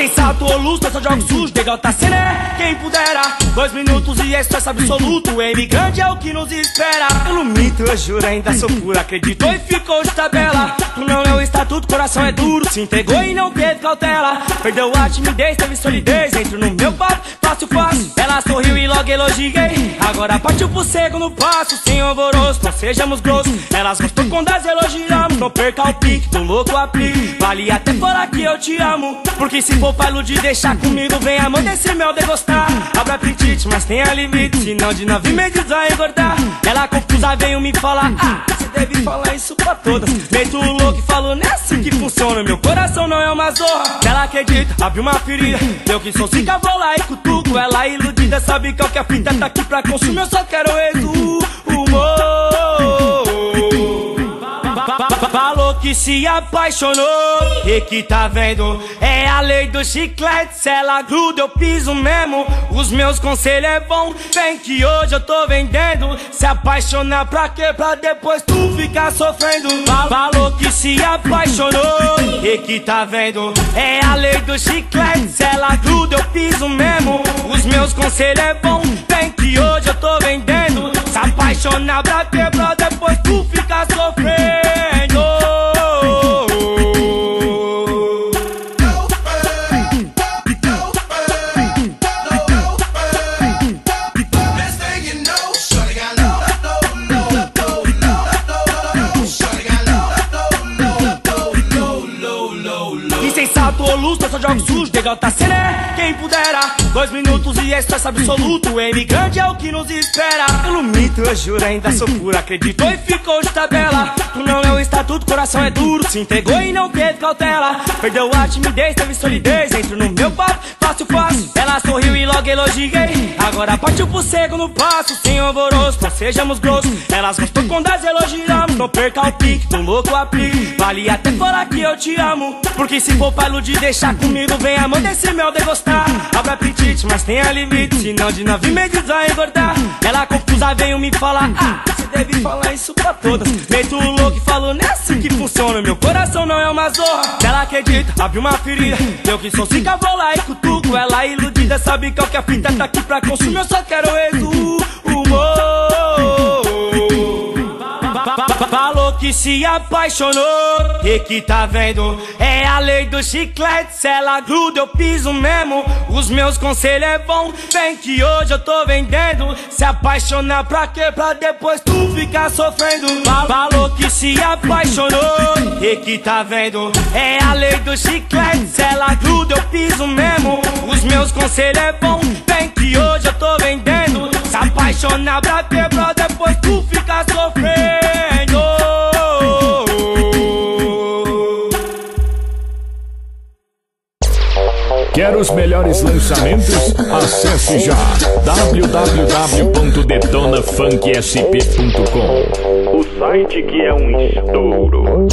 sem salto ou luz, eu só jogo sujo, legal tá sendo quem pudera. 2 minutos e é sucesso absoluto, M grande é o que nos espera. Eu não minto, eu juro, ainda sou puro, acreditou e ficou de tabela. Tu não é o estatuto, coração é duro, se entregou e não teve cautela. Perdeu a timidez, teve solidez, entro no meu papo, fácil, fácil. Ela sorriu e logo elogiei, agora partiu pro segundo passo. Sem alvoroço, não sejamos grossos, elas gostou quando as elogiamos. Não perca o pique, do louco aplique, vale até falar que eu te amo. Porque se for pra iludir, deixar comigo, vem a mão desse mel degostar. Abra apetite, mas tenha limite, senão de 9 meses vai engordar. Ela confusa veio me falar, você deve falar isso pra todas. Meto o louco e falo, não é assim que funciona, meu coração não é uma zorra. Ela acredita, abre uma ferida, eu que sou zica, vou lá e cutuco. Ela iludida, sabe qual que é a fita, tá aqui pra consumir, eu só quero humor. Falou que se apaixonou e que tá vendo, é a lei do chiclete, se ela gruda eu piso mesmo. Os meus conselhos é bom, vem que hoje eu tô vendendo. Se apaixonar pra quê? Pra depois tu ficar sofrendo. Falou que se apaixonou e que tá vendo, é a lei do chiclete, se ela gruda eu piso mesmo. Os meus conselhos é bom, vem que hoje eu tô vendendo. Se apaixonar pra quê? Pra depois tu ficar sofrendo. Eu só jogo sujo, legal tá sendo quem pudera. 2 minutos e é sucesso absoluto, M grande é o que nos espera. Eu não minto, eu juro, ainda sou puro, acreditou e ficou de tabela. Tu não é o estatuto, coração é duro, se entregou e não teve cautela. Perdeu a timidez, teve solidez, entro no meu papo, fácil, fácil. Ela sorriu e logo elogiei, agora partiu pro segundo passo. Sem alvoroço, não sejamos grossos, elas gostou quando as elogiamos. Não perca o pique, do louco aplique, vale até falar que eu te amo. Porque se for pra iludir, deixar comigo, vem a mão desse mel degostar. Abra apetite, mas tenha limite, senão de 9 meses vai engordar. Ela confusa veio me falar, você deve falar isso pra todas. Meto o louco e falo, não é assim que funciona, meu coração não é uma zorra. Ela acredita, abre uma ferida, eu que sou zica, vou lá e cutuco. Ela iludida, sabe qual que é a fita, tá aqui pra consumir, eu só quero humor. Falou que se apaixonou e que tá vendo, é a lei do chiclete, se ela gruda eu piso mesmo. Os meus conselhos é bom, vem que hoje eu tô vendendo. Se apaixonar pra quê? Pra depois tu ficar sofrendo. Falou que se apaixonou e que tá vendo, é a lei do chiclete, se ela gruda eu piso mesmo. Os meus conselhos é bom, vem que hoje eu tô vendendo. Se apaixonar pra quê? Pra depois tu ficar sofrendo. Quer os melhores lançamentos? Acesse já www.detonafunksp.com, o site que é um estouro.